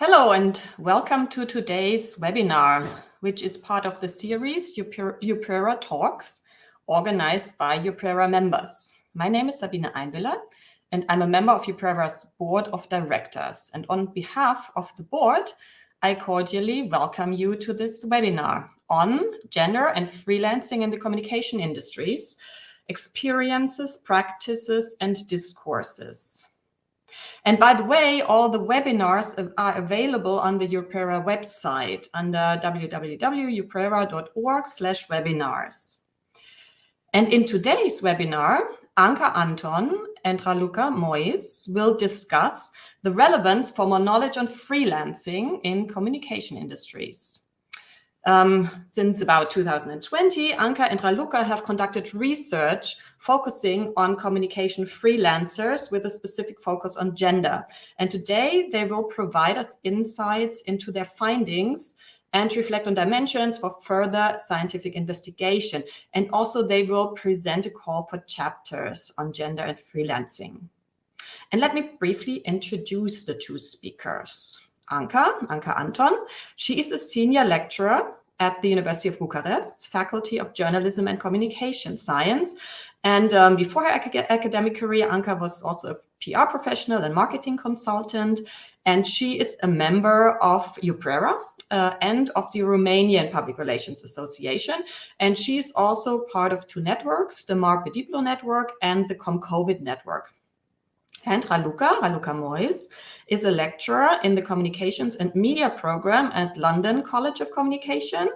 Hello and welcome to today's webinar, which is part of the series UPrera Talks, organized by UPrera members. My name is Sabine Einwiller, and I'm a member of UPrera's Board of Directors. And on behalf of the board, I cordially welcome you to this webinar on gender and freelancing in the communication industries, experiences, practices, and discourses. And by the way, all the webinars are available on the UPrera website under www.uprera.org/webinars. And in today's webinar, Anca, Anton, and Raluca, Moise will discuss the relevance for more knowledge on freelancing in communication industries. Since about 2020, Anca and Raluca have conducted research focusing on communication freelancers with a specific focus on gender. And today they will provide us insights into their findings and reflect on dimensions for further scientific investigation. And also they will present a call for chapters on gender and freelancing. And let me briefly introduce the two speakers. Anca Anton. She is a senior lecturer at the University of Bucharest's Faculty of Journalism and Communication Science. And before her academic career, Anca was also a PR professional and marketing consultant. And she is a member of UPrera and of the Romanian Public Relations Association. And she's also part of two networks, the Marc Bediplo network and the ComCovid network. And Raluca Moise, is a lecturer in the Communications and Media program at London College of Communication.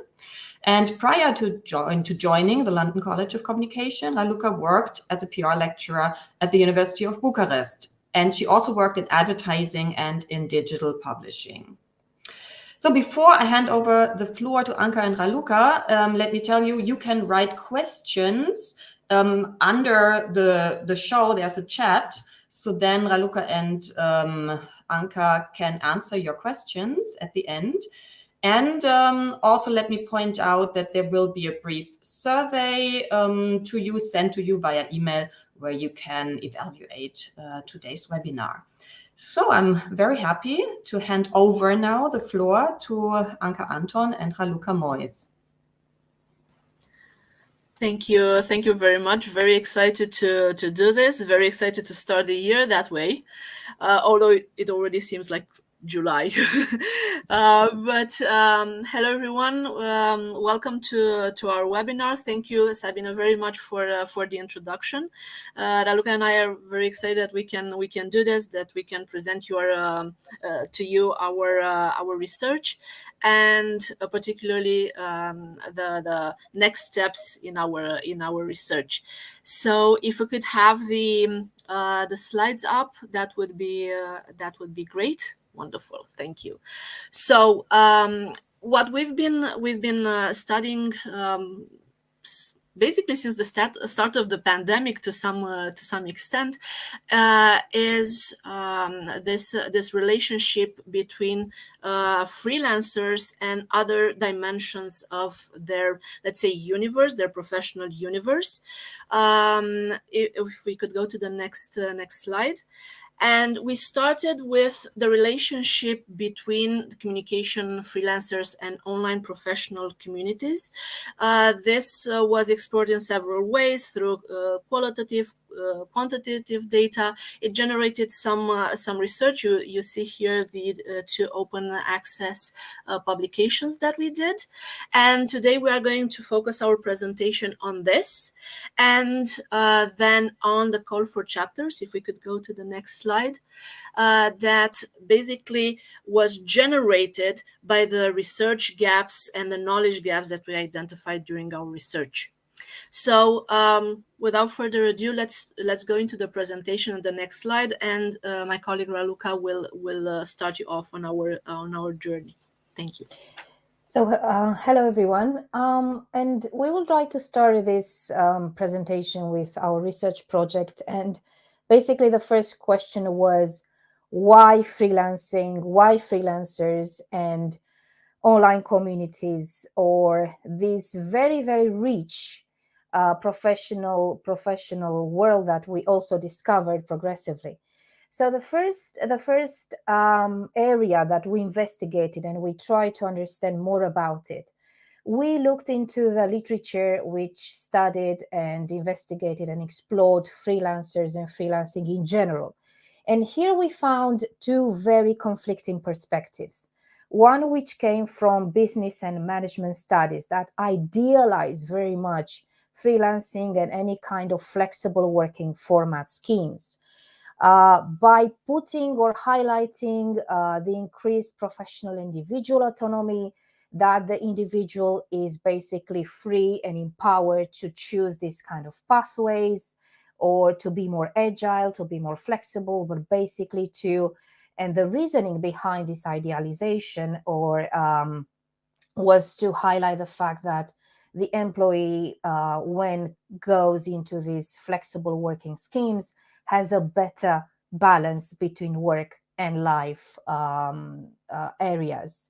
And prior to joining the London College of Communication, Raluca worked as a PR lecturer at the University of Bucharest. And she also worked in advertising and in digital publishing. So before I hand over the floor to Anca and Raluca, let me tell you, you can write questions under the show. There's a chat. So then Raluca and Anca can answer your questions at the end. And also let me point out that there will be a brief survey sent to you via email where you can evaluate today's webinar. So I'm very happy to hand over now the floor to Anca Anton and Raluca Moise. Thank you very much. Very excited to do this. Very excited to start the year that way. Although it already seems like July. Hello everyone. Welcome to our webinar. Thank you, Sabine, very much for the introduction. Raluca and I are very excited that we can do this, that we can present to you our research, and particularly the next steps in our research. So if we could have the slides up, that would be great. Wonderful, thank you. So what we've been studying basically since the start of the pandemic to some extent is this relationship between freelancers and other dimensions of their, let's say, universe, their professional universe. If we could go to the next slide. And we started with the relationship between the communication freelancers and online professional communities. This was explored in several ways through qualitative, quantitative data. It generated some research. You see here the two open access publications that we did. And today we are going to focus our presentation on this, and then on the call for chapters. If we could go to the next slide. That basically was generated by the research gaps and the knowledge gaps that we identified during our research. So without further ado, let's go into the presentation on the next slide, and my colleague Raluca will start you off on our journey. Thank you. So hello everyone, and we would like to start this presentation with our research project. And basically the first question was, why freelancing, why freelancers and online communities, or this very, very rich professional world that we also discovered progressively. So the first area that we investigated and we tried to understand more about it, we looked into the literature which studied and investigated and explored freelancers and freelancing in general. And here we found two very conflicting perspectives. One which came from business and management studies that idealize very much freelancing and any kind of flexible working format schemes. By putting or highlighting the increased professional individual autonomy, that the individual is basically free and empowered to choose these kind of pathways, or to be more agile, to be more flexible, but basically to, and the reasoning behind this idealization was to highlight the fact that the employee, when goes into these flexible working schemes, has a better balance between work and life areas.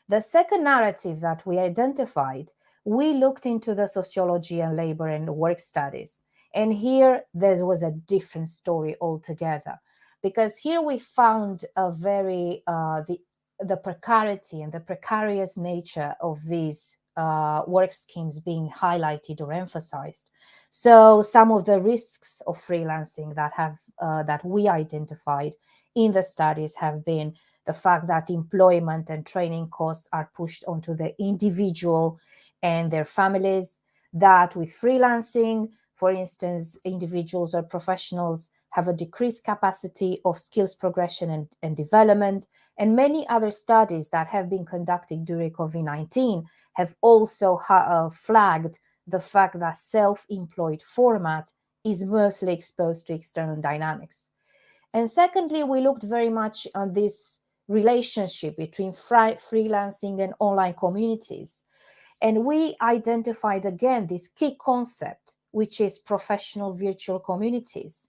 The second narrative that we identified, we looked into the sociology and labor and work studies. And here there was a different story altogether, because here we found a very, the precarity and the precarious nature of these work schemes being highlighted or emphasized. So some of the risks of freelancing that we identified in the studies have been the fact that employment and training costs are pushed onto the individual and their families, that with freelancing, for instance, individuals or professionals have a decreased capacity of skills progression and development. And many other studies that have been conducted during COVID-19 have also flagged the fact that self-employed format is mostly exposed to external dynamics. And secondly, we looked very much on this relationship between freelancing and online communities. And we identified again this key concept, which is professional virtual communities.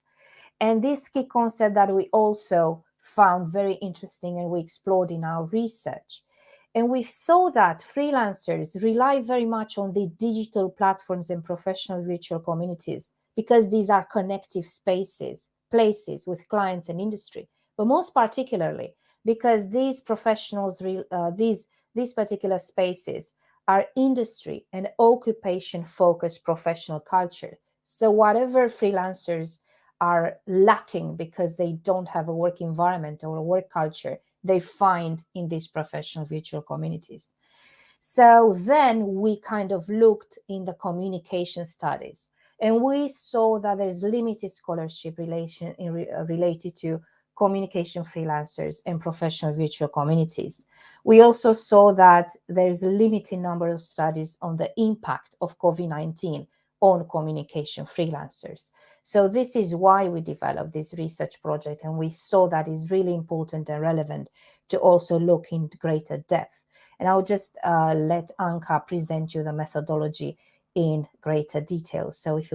And this key concept that we also found very interesting and we explored in our research. And we saw that freelancers rely very much on the digital platforms and professional virtual communities, because these are connective spaces, places with clients and industry, but most particularly because these professionals, these particular spaces are industry and occupation focused professional culture. So whatever freelancers are lacking because they don't have a work environment or a work culture, they find in these professional virtual communities. So then we kind of looked in the communication studies, and we saw that there's limited scholarship related to communication freelancers and professional virtual communities. We also saw that there's a limited number of studies on the impact of COVID-19 on communication freelancers. So this is why we developed this research project, and we saw that it's really important and relevant to also look in greater depth. And I'll just let Anca present you the methodology in greater detail. So if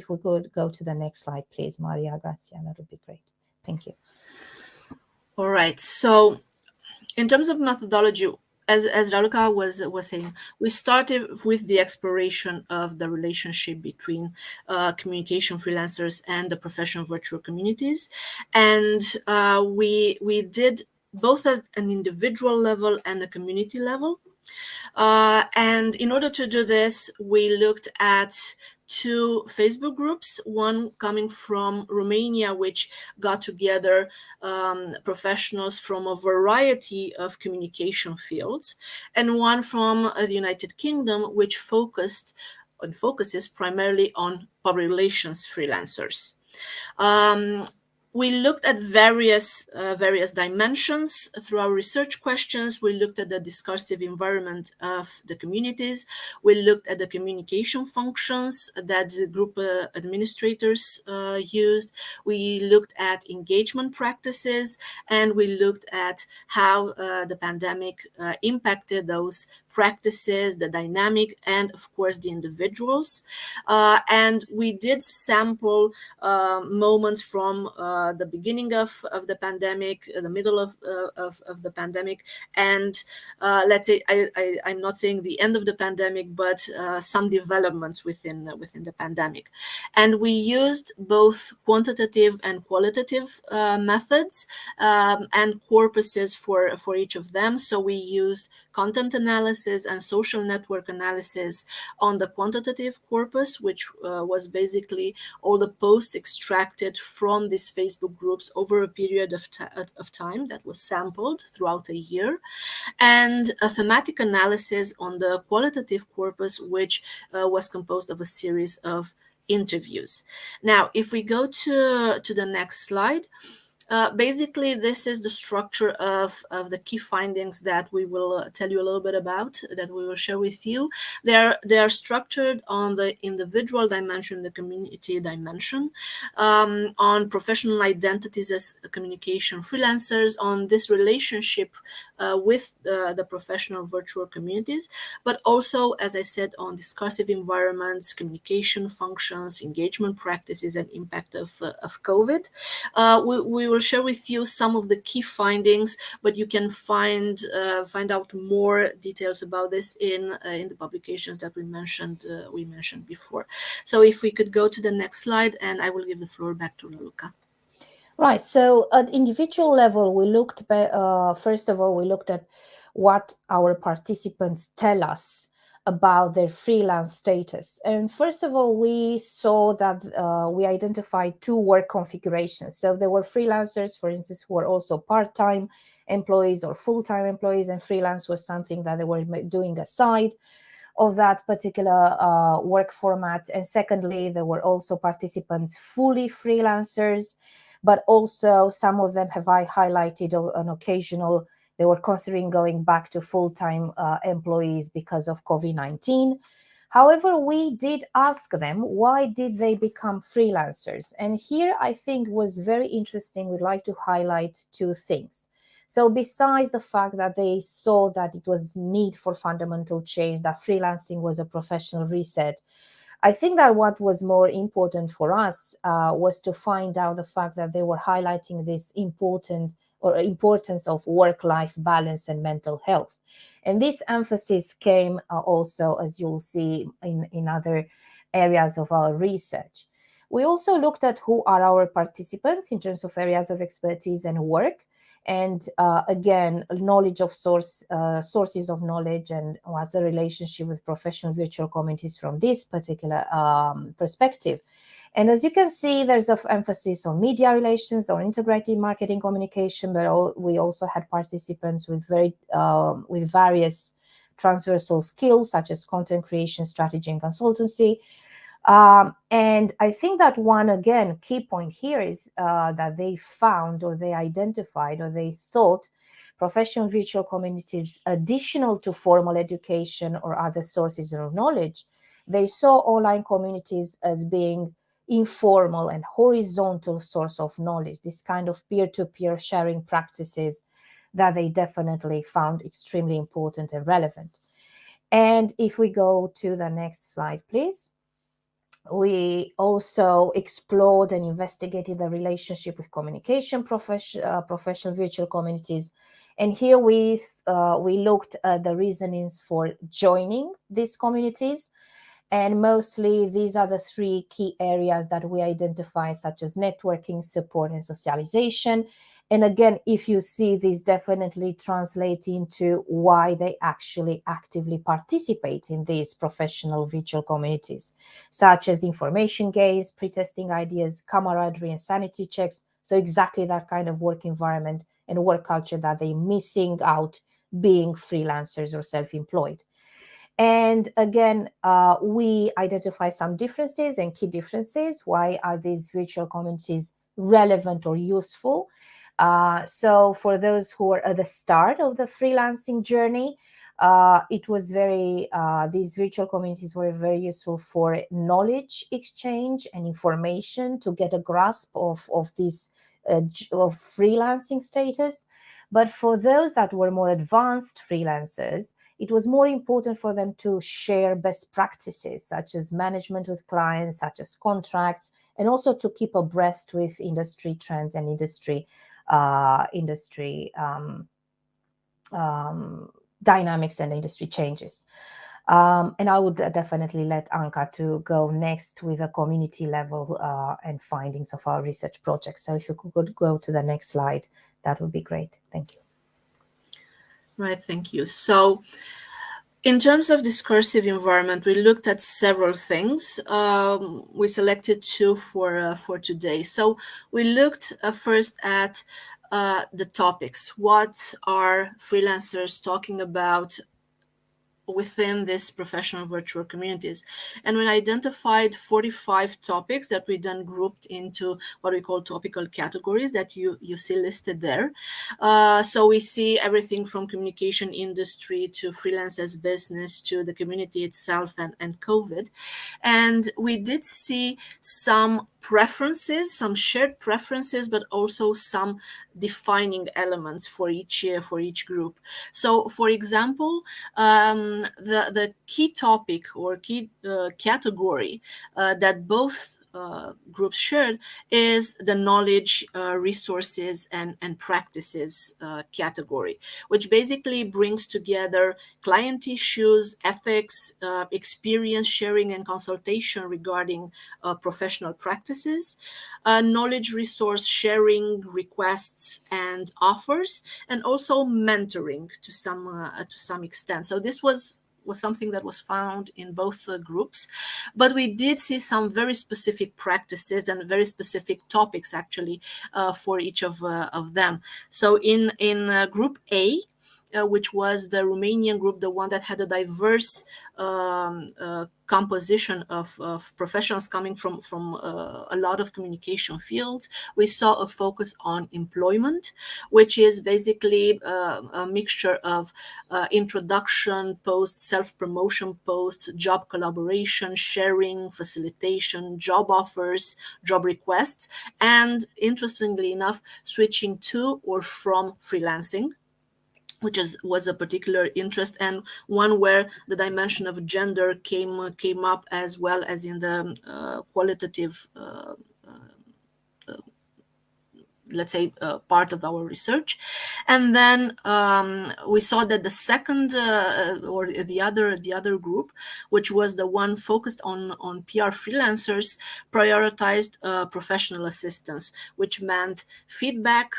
we could go to the next slide, please, Maria Grazia, that would be great. Thank you. All right. So in terms of methodology, as Raluca was saying, we started with the exploration of the relationship between communication freelancers and the professional virtual communities. And we did both at an individual level and a community level. And in order to do this, we looked at two Facebook groups, one coming from Romania, which got together professionals from a variety of communication fields, and one from the United Kingdom, which focuses primarily on public relations freelancers. We looked at various dimensions through our research questions. We looked at the discursive environment of the communities. We looked at the communication functions that the group administrators used. We looked at engagement practices, and we looked at how the pandemic impacted those practices, the dynamic, and of course the individuals. And we did sample moments from the beginning of the pandemic, the middle of the pandemic, and let's say I'm not saying the end of the pandemic, but some developments within the pandemic. And we used both quantitative and qualitative methods and corpuses for each of them. So we used content analysis and social network analysis on the quantitative corpus, which was basically all the posts extracted from these Facebook groups over a period of time that was sampled throughout a year, and a thematic analysis on the qualitative corpus, which was composed of a series of interviews. Now, if we go to the next slide, basically, this is the structure of the key findings that we will tell you a little bit about, that we will share with you. They are structured on the individual dimension, the community dimension, on professional identities as communication freelancers, on this relationship with the professional virtual communities, but also, as I said, on discursive environments, communication functions, engagement practices, and impact of COVID. We will share with you some of the key findings, but you can find out more details about this in the publications that we mentioned before. So if we could go to the next slide, and I will give the floor back to Raluca. Right. So at individual level, we looked first of all, we looked at what our participants tell us about their freelance status. And first of all, we saw that we identified two work configurations. So there were freelancers, for instance, who were also part-time employees or full-time employees, and freelance was something that they were doing aside of that particular work format. And secondly, there were also participants fully freelancers, but also some of them have I highlighted an occasional, they were considering going back to full-time employees because of COVID-19. However, we did ask them, why did they become freelancers? And here I think was very interesting. We'd like to highlight two things. So besides the fact that they saw that it was need for fundamental change, that freelancing was a professional reset, I think that what was more important for us was to find out the fact that they were highlighting this importance of work-life balance and mental health. And this emphasis came also, as you'll see, in other areas of our research. We also looked at who are our participants in terms of areas of expertise and work. And again, knowledge of sources of knowledge, and what's the relationship with professional virtual communities from this particular perspective. And as you can see, there's an emphasis on media relations or integrated marketing communication, but we also had participants with various transversal skills such as content creation, strategy, and consultancy. And I think that one, again, key point here is that they found, or they identified, or they thought professional virtual communities, additional to formal education or other sources of knowledge, they saw online communities as being informal and horizontal source of knowledge, this kind of peer-to-peer sharing practices that they definitely found extremely important and relevant. And if we go to the next slide, please. We also explored and investigated the relationship with communication professional virtual communities. And here we looked at the reasonings for joining these communities. And mostly these are the three key areas that we identify, such as networking, support, and socialization. And again, if you see these definitely translate into why they actually actively participate in these professional virtual communities, such as information gains, pre-testing ideas, camaraderie, and sanity checks. So exactly that kind of work environment and work culture that they're missing out being freelancers or self-employed. And again, we identify some differences and key differences. Why are these virtual communities relevant or useful? So for those who are at the start of the freelancing journey, it was these virtual communities were very useful for knowledge exchange and information to get a grasp of this of freelancing status. But for those that were more advanced freelancers, it was more important for them to share best practices, such as management with clients, such as contracts, and also to keep abreast with industry trends and industry dynamics and industry changes. And I would definitely let Anca to go next with a community level and findings of our research project. So if you could go to the next slide, that would be great. Thank you. Right, thank you. So in terms of discursive environment, we looked at several things. We selected two for today. So we looked first at the topics. What are freelancers talking about within this professional virtual communities? And we identified 45 topics that we then grouped into what we call topical categories that you see listed there. So we see everything from communication industry to freelance as business to the community itself and COVID. And we did see some preferences, some shared preferences, but also some defining elements for each year, for each group. So for example, the key topic or key category that both groups shared is the knowledge, resources, and practices category, which basically brings together client issues, ethics, experience sharing and consultation regarding professional practices, knowledge resource sharing requests and offers, and also mentoring to some extent. So this was something that was found in both groups, but we did see some very specific practices and very specific topics actually for each of them. So in group A, which was the Romanian group, the one that had a diverse composition of professionals coming from a lot of communication fields, we saw a focus on employment, which is basically a mixture of introduction posts, self-promotion posts, job collaboration, sharing, facilitation, job offers, job requests, and interestingly enough, switching to or from freelancing, which was a particular interest, and one where the dimension of gender came up, as well as in the qualitative let's say part of our research. And then we saw that the second or the other group, which was the one focused on PR freelancers, prioritized professional assistance, which meant feedback,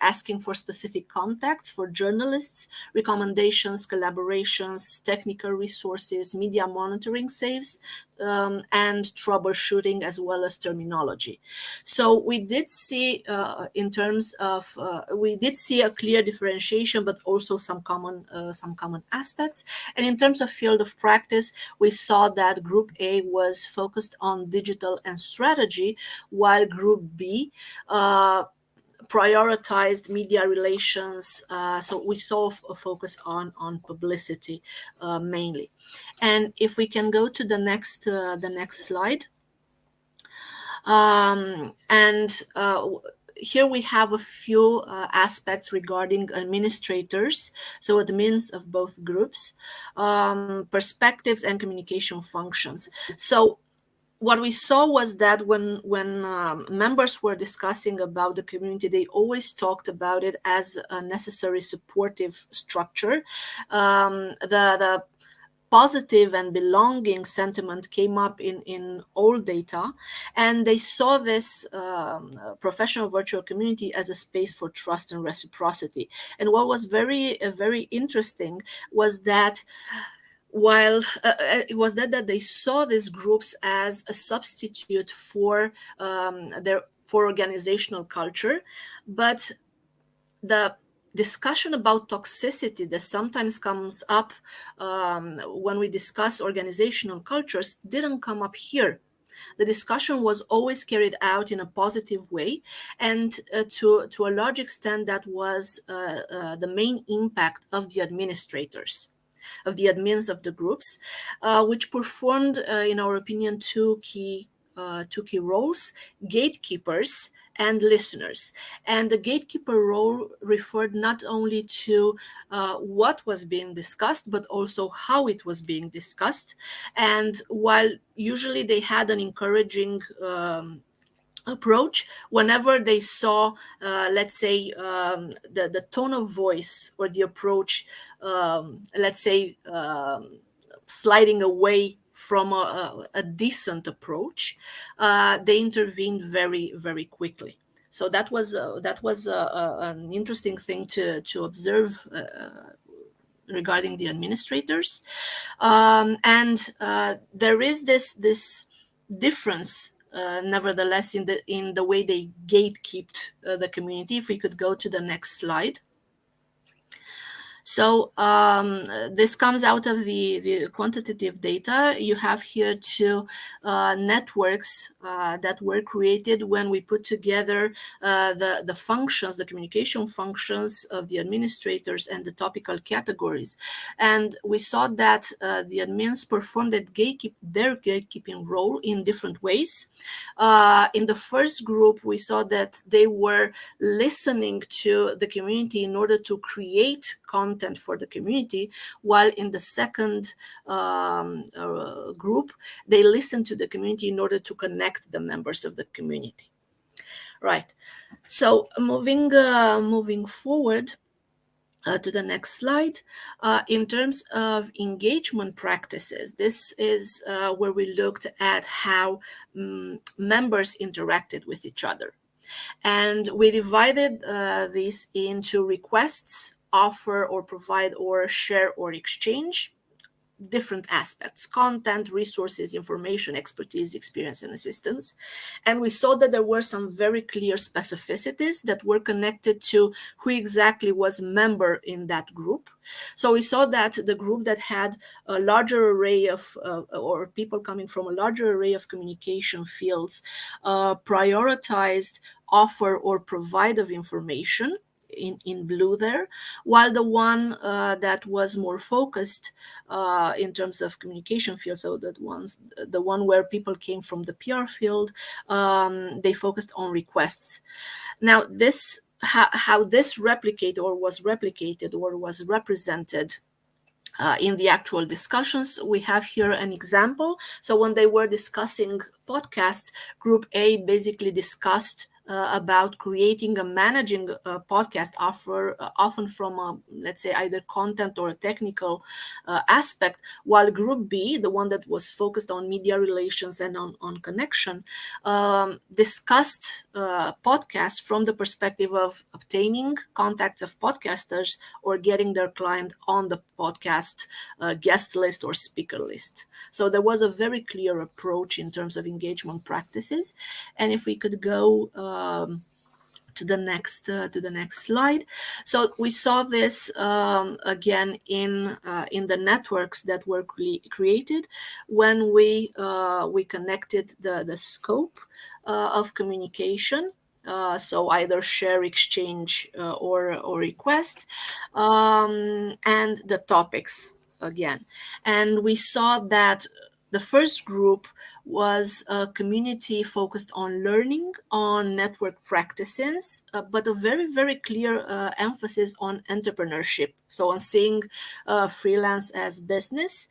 asking for specific contacts for journalists, recommendations, collaborations, technical resources, media monitoring saves, and troubleshooting, as well as terminology. So we did see in terms of we did see a clear differentiation, but also some common aspects. And in terms of field of practice, we saw that Group A was focused on digital and strategy, while Group B prioritized media relations. So we saw a focus on publicity mainly. And if we can go to the next slide. Here we have a few aspects regarding administrators, so admins of both groups, perspectives and communication functions. So what we saw was that when members were discussing about the community, they always talked about it as a necessary supportive structure. The positive and belonging sentiment came up in all data, and they saw this professional virtual community as a space for trust and reciprocity. And what was very interesting was that it was that they saw these groups as a substitute for organizational culture, but the discussion about toxicity that sometimes comes up when we discuss organizational cultures didn't come up here. The discussion was always carried out in a positive way, and to a large extent that was the main impact of the administrators, of the admins of the groups, which performed, in our opinion, two key roles: gatekeepers and listeners. And the gatekeeper role referred not only to what was being discussed, but also how it was being discussed. And while usually they had an encouraging approach, whenever they saw, let's say, the tone of voice or the approach, let's say, sliding away from a decent approach, they intervened very, very quickly. So that was an interesting thing to observe regarding the administrators. And there is this difference, nevertheless, in the way they gatekept the community. If we could go to the next slide. So this comes out of the quantitative data. You have here two networks that were created when we put together the functions, the communication functions of the administrators and the topical categories. And we saw that the admins performed their gatekeeping role in different ways. In the first group, we saw that they were listening to the community in order to create content for the community, while in the second group, they listen to the community in order to connect the members of the community. Right. So moving forward to the next slide, in terms of engagement practices, this is where we looked at how members interacted with each other. And we divided these into requests, offer or provide or share or exchange, different aspects: content, resources, information, expertise, experience, and assistance. And we saw that there were some very clear specificities that were connected to who exactly was a member in that group. So we saw that the group that had a larger array of or people coming from a larger array of communication fields prioritized offer or provide of information in blue there, while the one that was more focused in terms of communication field, so the one where people came from the PR field, they focused on requests. Now this how this replicated or was represented in the actual discussions, we have here an example. So when they were discussing podcasts, Group A basically discussed about creating and managing a podcast offer, often from let's say either content or a technical aspect, while Group B, the one that was focused on media relations and on connection, discussed podcasts from the perspective of obtaining contacts of podcasters or getting their client on the podcast guest list or speaker list. So there was a very clear approach in terms of engagement practices. And if we could go to the next slide. So we saw this again in the networks that were created when we connected the scope of communication. So either share, exchange, or request, and the topics again. And we saw that the first group was a community focused on learning, on network practices, but a very, very clear emphasis on entrepreneurship. So on seeing freelance as business.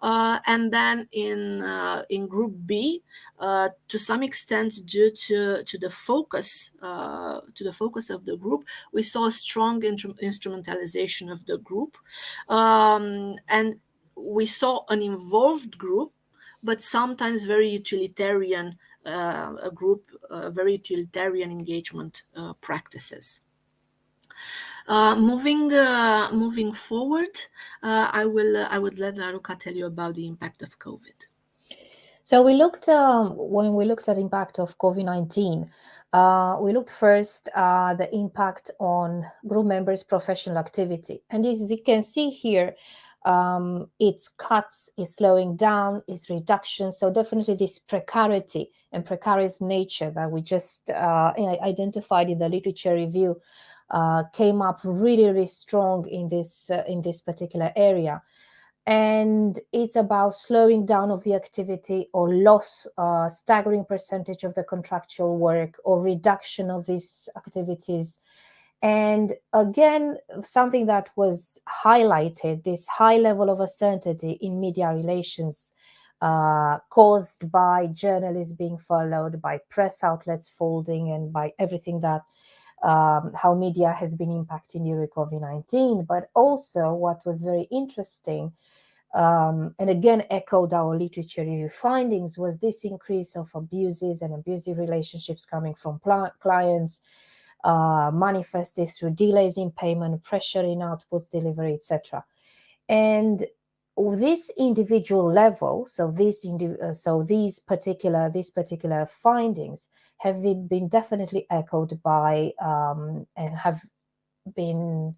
And then in Group B, to some extent, due to the focus of the group, we saw a strong instrumentalization of the group, and we saw an involved group, but sometimes very utilitarian, very utilitarian engagement practices. Moving forward, I would let Raluca tell you about the impact of COVID. So we looked when we looked at impact of COVID-19. We looked first the impact on group members' professional activity, and as you can see here, its cuts, is slowing down, is reduction. So definitely this precarity and precarious nature that we just identified in the literature review came up really, really strong in this particular area. And it's about slowing down of the activity or loss, staggering percentage of the contractual work or reduction of these activities. And again, something that was highlighted, this high level of uncertainty in media relations, caused by journalists being followed, by press outlets folding, and by everything that how media has been impacting during COVID-19. But also what was very interesting, and again echoed our literature review findings, was this increase of abuses and abusive relationships coming from clients, manifested through delays in payment, pressure in outputs, delivery, etc. And this individual level, so these particular findings have been definitely echoed by and have been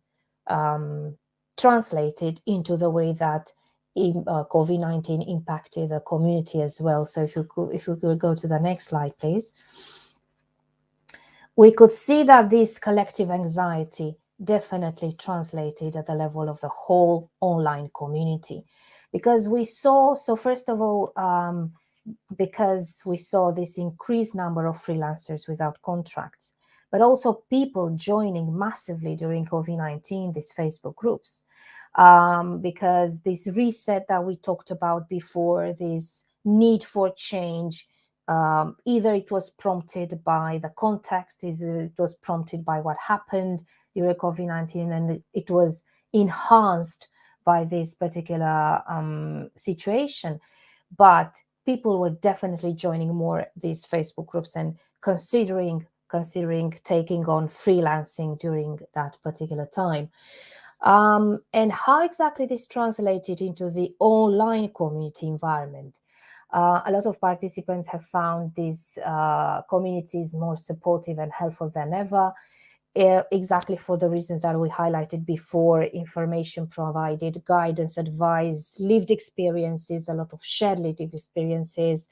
translated into the way that COVID-19 impacted the community as well. So if you could go to the next slide, please. We could see that this collective anxiety definitely translated at the level of the whole online community, because we saw, so first of all, because we saw this increased number of freelancers without contracts, but also people joining massively during COVID-19, these Facebook groups, because this reset that we talked about before, this need for change, either it was prompted by the context, either it was prompted by what happened during COVID-19, and it was enhanced by this particular situation. But people were definitely joining more these Facebook groups and considering taking on freelancing during that particular time. And how exactly this translated into the online community environment. A lot of participants have found these communities more supportive and helpful than ever, exactly for the reasons that we highlighted before: information provided, guidance, advice, lived experiences, a lot of shared lived experiences,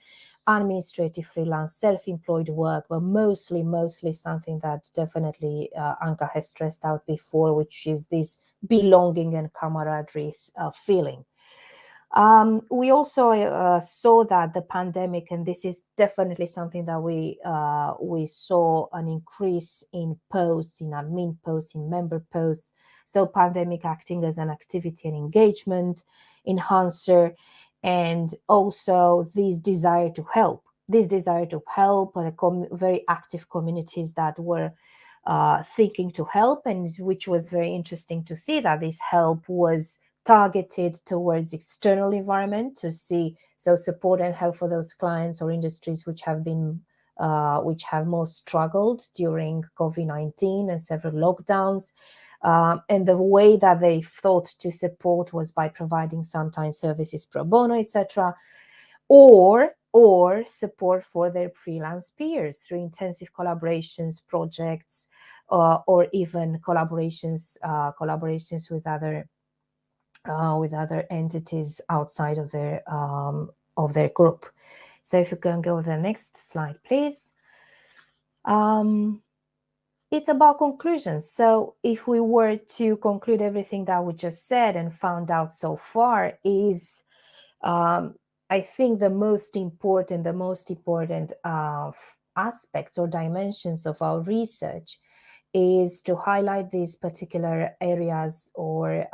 administrative freelance, self-employed work, but mostly something that definitely Anca has stressed out before, which is this belonging and camaraderie feeling. We also saw that the pandemic, and this is definitely something that we saw an increase in posts, in admin posts, in member posts. So pandemic acting as an activity and engagement enhancer, and also this desire to help, and very active communities that were thinking to help, and which was very interesting to see that this help was targeted towards external environment, to see so support and help for those clients or industries which have most struggled during COVID-19 and several lockdowns. And the way that they thought to support was by providing sometimes services pro bono, etc., or support for their freelance peers through intensive collaborations, projects, or even collaborations with other entities outside of their group. So if you can go to the next slide, please. It's about conclusions. So if we were to conclude everything that we just said and found out so far, is I think the most important aspects or dimensions of our research is to highlight these particular areas or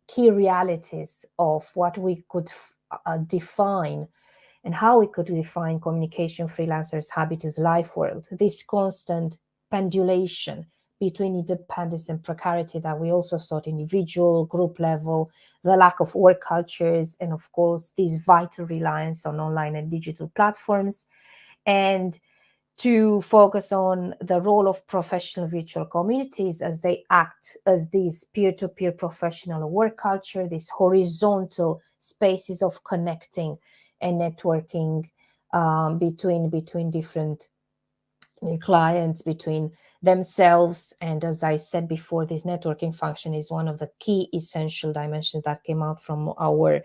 key realities of what we could define, and how we could define communication freelancers' habitus life world, this constant pendulation between independence and precarity that we also saw at individual, group level, the lack of work cultures, and of course, this vital reliance on online and digital platforms, and to focus on the role of professional virtual communities as they act as these peer-to-peer professional work culture, these horizontal spaces of connecting and networking between different clients, between themselves. And as I said before, this networking function is one of the key essential dimensions that came out from our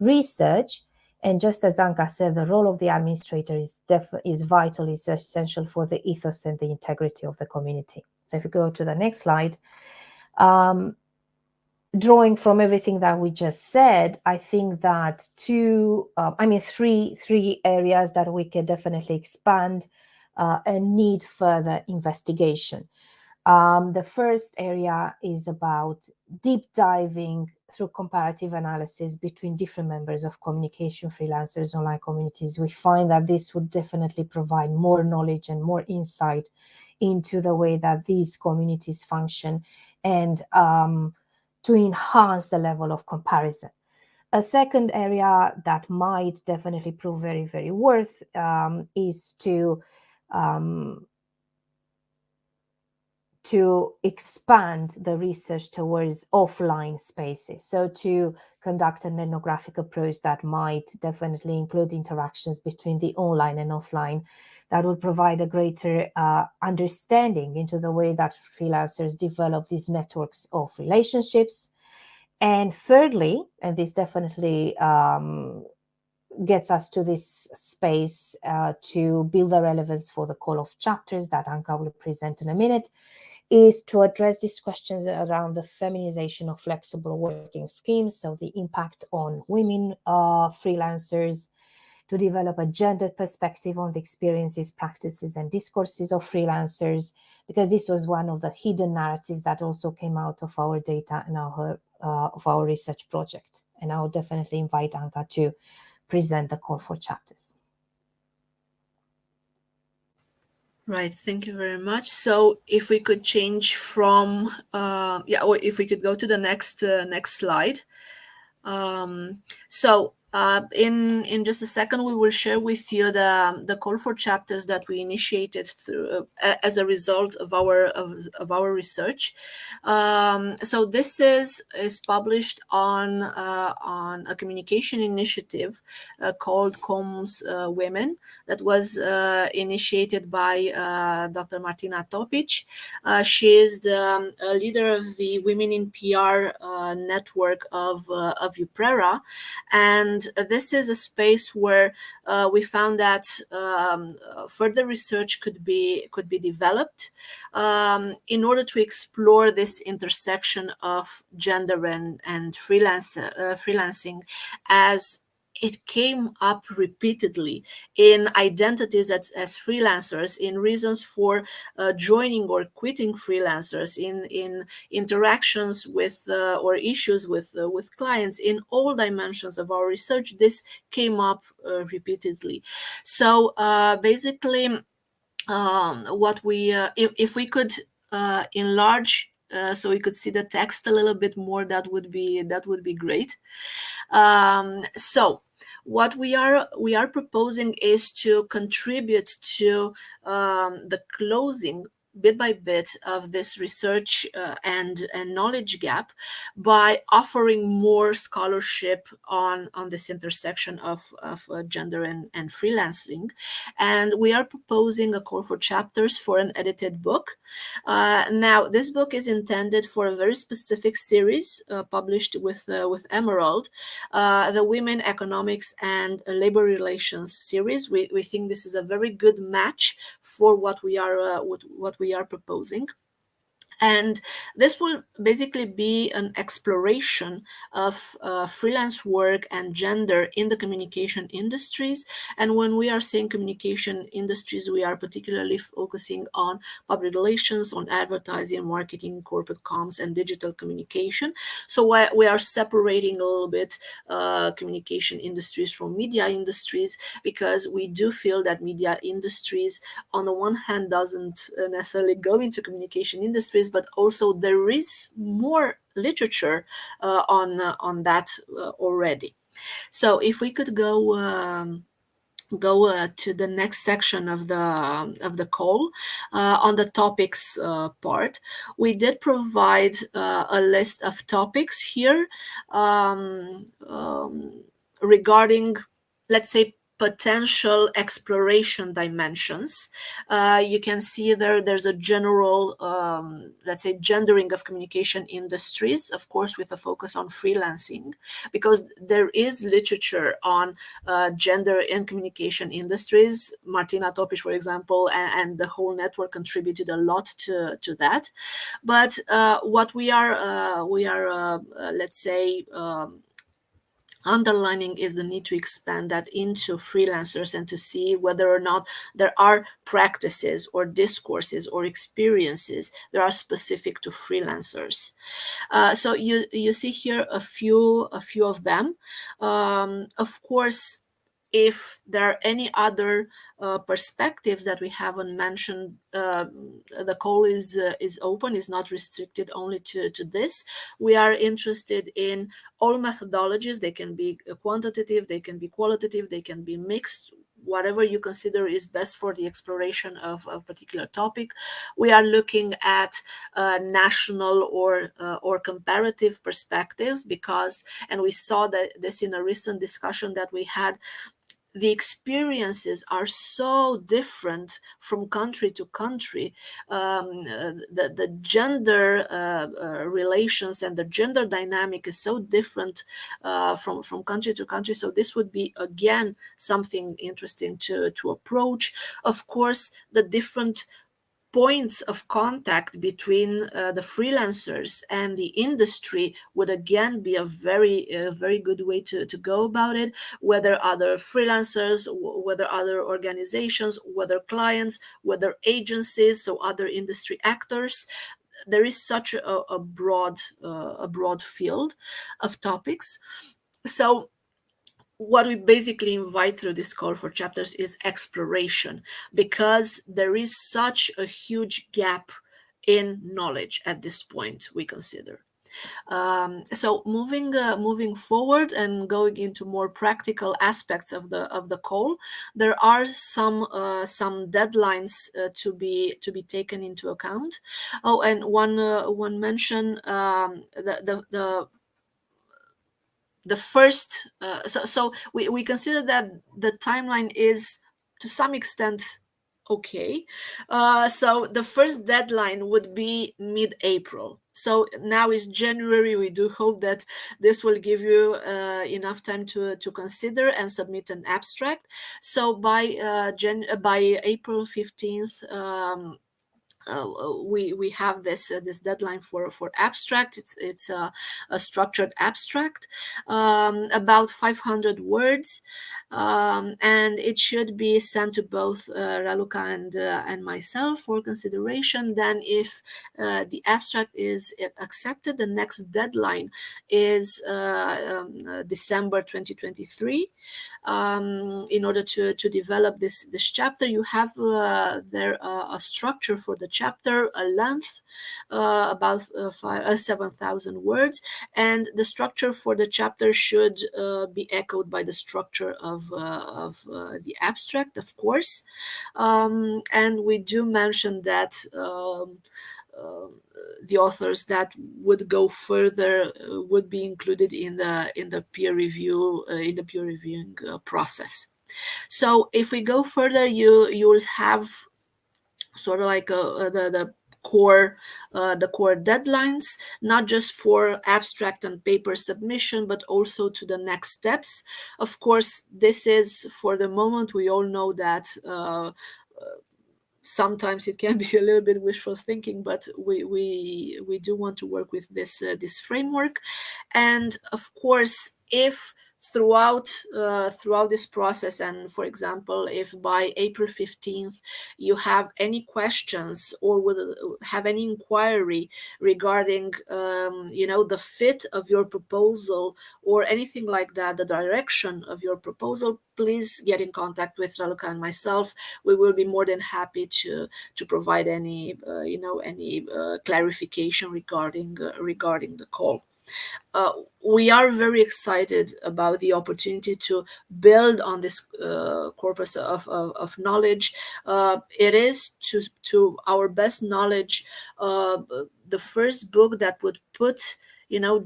research. And just as Anca said, the role of the administrator is vital, is essential for the ethos and the integrity of the community. So if you go to the next slide, drawing from everything that we just said, I think that three areas that we can definitely expand and need further investigation. The first area is about deep diving through comparative analysis between different members of communication freelancers online communities. We find that this would definitely provide more knowledge and more insight into the way that these communities function, and to enhance the level of comparison. A second area that might definitely prove very, very worth is to expand the research towards offline spaces. So to conduct an ethnographic approach that might definitely include interactions between the online and offline, that will provide a greater understanding into the way that freelancers develop these networks of relationships. And thirdly, and this definitely gets us to this space to build the relevance for the call of chapters that Anca will present in a minute, is to address these questions around the feminization of flexible working schemes, so the impact on women freelancers, to develop a gendered perspective on the experiences, practices, and discourses of freelancers, because this was one of the hidden narratives that also came out of our data and of our research project. And I would definitely invite Anca to present the call for chapters. Right, thank you very much. So if we could change from, or if we could go to the next slide. In just a second, we will share with you the call for chapters that we initiated through as a result of our research. So this is published on a communication initiative called Comms Women, that was initiated by Dr. Martina Topic. She is the leader of the Women in PR network of UPRERA, and this is a space where we found that further research could be developed in order to explore this intersection of gender and freelancing, as it came up repeatedly in identities as freelancers, in reasons for joining or quitting freelancers, in interactions with or issues with clients. In all dimensions of our research, this came up repeatedly. So basically, what we if we could enlarge so we could see the text a little bit more, that would be great. So what we are proposing is to contribute to the closing bit by bit of this research and knowledge gap by offering more scholarship on this intersection of gender and freelancing. And we are proposing a call for chapters for an edited book. Now, this book is intended for a very specific series published with Emerald, the Women, Economics and Labor Relations series. We think this is a very good match for what we are proposing. And this will basically be an exploration of freelance work and gender in the communication industries. And when we are saying communication industries, we are particularly focusing on public relations, on advertising, marketing, corporate comms, and digital communication. So we are separating a little bit communication industries from media industries, because we do feel that media industries, on the one hand, doesn't necessarily go into communication industries, but also there is more literature on that already. So if we could go to the next section of the call on the topics part, we did provide a list of topics here regarding, let's say, potential exploration dimensions. You can see there's a general, let's say, gendering of communication industries, of course, with a focus on freelancing, because there is literature on gender in communication industries. Martina Topic, for example, and the whole network contributed a lot to that. But what we are let's say, underlining is the need to expand that into freelancers and to see whether or not there are practices or discourses or experiences that are specific to freelancers. So you see here a few of them. Of course, if there are any other perspectives that we haven't mentioned, the call is open, is not restricted only to this. We are interested in all methodologies. They can be quantitative, they can be qualitative, they can be mixed, whatever you consider is best for the exploration of a particular topic. We are looking at national or comparative perspectives, because, and we saw that this in a recent discussion that we had, the experiences are so different from country to country. The gender relations and the gender dynamic is so different from country to country. So this would be, again, something interesting to approach. Of course, the different points of contact between the freelancers and the industry would again be a very good way to go about it, whether other freelancers, whether other organizations, whether clients, whether agencies, so other industry actors. There is such a broad field of topics. So what we basically invite through this call for chapters is exploration, because there is such a huge gap in knowledge at this point, we consider. So moving forward and going into more practical aspects of the call, there are some deadlines to be taken into account. Oh, and one mention, the first, so we consider that the timeline is to some extent okay. So the first deadline would be mid-April. So now is January. We do hope that this will give you enough time to consider and submit an abstract. So by April 15th, we have this deadline for abstract. It's a structured abstract, about 500 words, and it should be sent to both Raluca and myself for consideration. Then, if the abstract is accepted, the next deadline is December 2023. In order to develop this chapter, you have there a structure for the chapter, a length about 7,000 words, and the structure for the chapter should be echoed by the structure of the abstract, of course. And we do mention that the authors that would go further would be included in the peer review in the peer reviewing process. So if we go further, you will have sort of like the core deadlines, not just for abstract and paper submission, but also to the next steps. Of course, this is for the moment. We all know that sometimes it can be a little bit wishful thinking, but we do want to work with this framework. And of course, if throughout this process, and for example, if by April 15th you have any questions or would have any inquiry regarding the fit of your proposal or anything like that, the direction of your proposal, please get in contact with Raluca and myself. We will be more than happy to provide any clarification regarding the call. We are very excited about the opportunity to build on this corpus of knowledge. It is, to our best knowledge, the first book that would put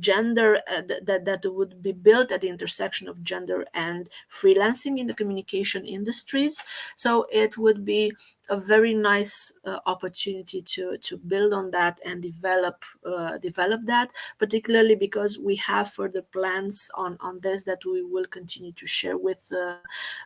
gender that would be built at the intersection of gender and freelancing in the communication industries. So it would be a very nice opportunity to build on that and develop that, particularly because we have further plans on this that we will continue to share with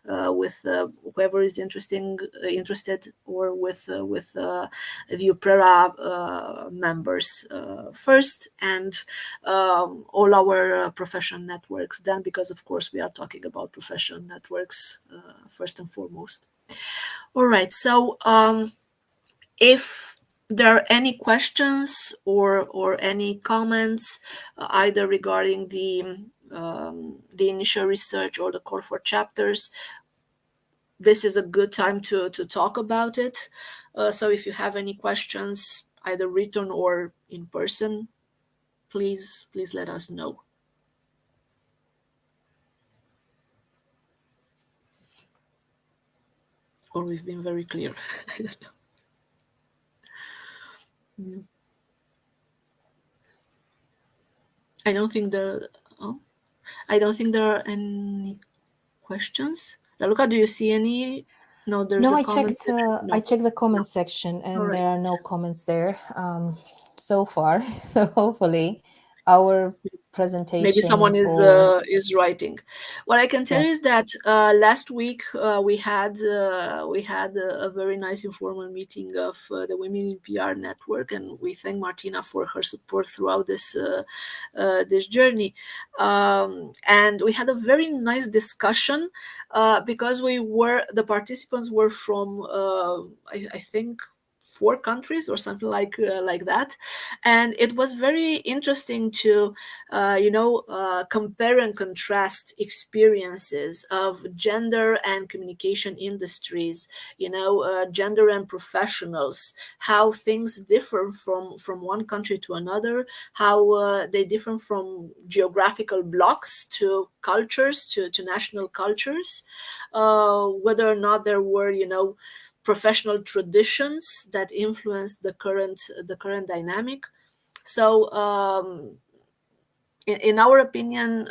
whoever is interested, or with the UPRERA members first, and all our professional networks then, because of course we are talking about professional networks first and foremost. All right, so if there are any questions or any comments, either regarding the initial research or the call for chapters, this is a good time to talk about it. So if you have any questions, either written or in person, please let us know. Or we've been very clear. I don't know. Yeah. I don't think there are any questions. Raluca, do you see any? No, there's a comment section. I checked the comment section, and there are no comments there so far. So hopefully our presentation, maybe someone is writing. What I can tell you is that last week we had a very nice informal meeting of the Women in PR network, and we thank Martina for her support throughout this journey. And we had a very nice discussion because the participants were from I think 4 countries or something like that, and it was very interesting to compare and contrast experiences of gender and communication industries, gender and professionals, how things differ from one country to another, how they differ from geographical blocks to cultures, to national cultures, whether or not there were professional traditions that influence the current dynamic. So in our opinion,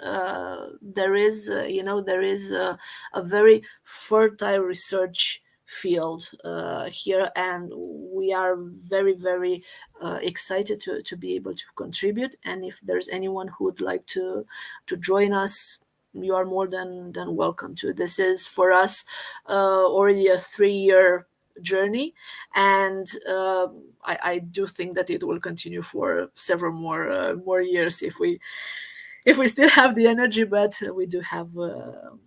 there is a very fertile research field here, and we are very, very excited to be able to contribute. And if there's anyone who would like to join us, you are more than welcome to. This is for us already a 3-year journey, and I do think that it will continue for several more years if we still have the energy. But we do have a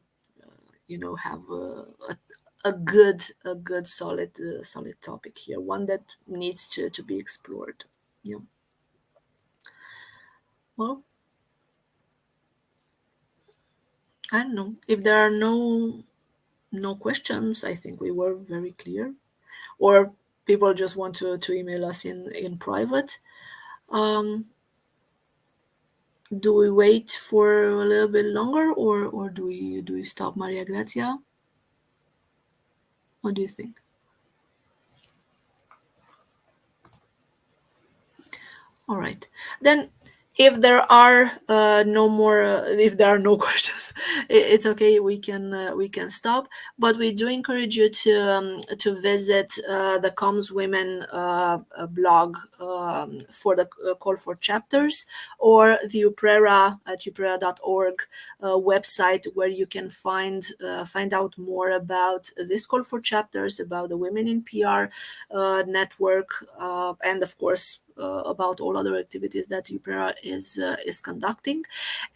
good solid topic here, one that needs to be explored. Yeah. Well, I don't know if there are no questions. I think we were very clear, or people just want to email us in private. Do we wait for a little bit longer, or do we stop, Maria Grazia? What do you think? All right, then. If there are if there are no questions, it's okay. We can stop. But we do encourage you to visit the Comms Women blog for the call for chapters, or the UPRERA at uprera.org website, where you can find out more about this call for chapters, about the Women in PR network, and of course about all other activities that UPRERA is conducting.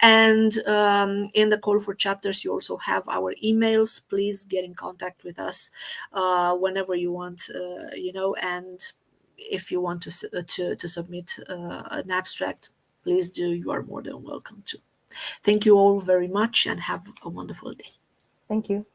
And in the call for chapters, you also have our emails. Please get in contact with us whenever you want, and if you want to submit an abstract, please do. You are more than welcome to. Thank you all very much, and have a wonderful day. Thank you.